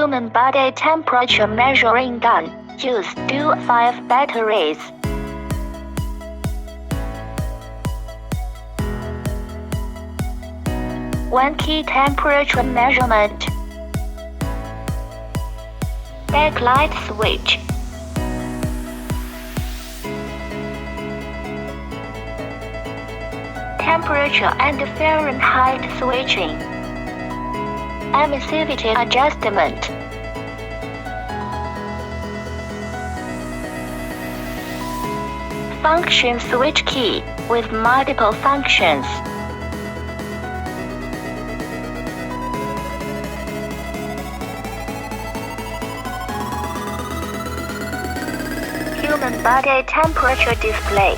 Human body temperature measuring gun. Use 5 batteries. One key temperature measurement. Backlight switch. Temperature and Fahrenheit switching. Emissivity adjustment. Function switch key with multiple functions. Human body temperature display.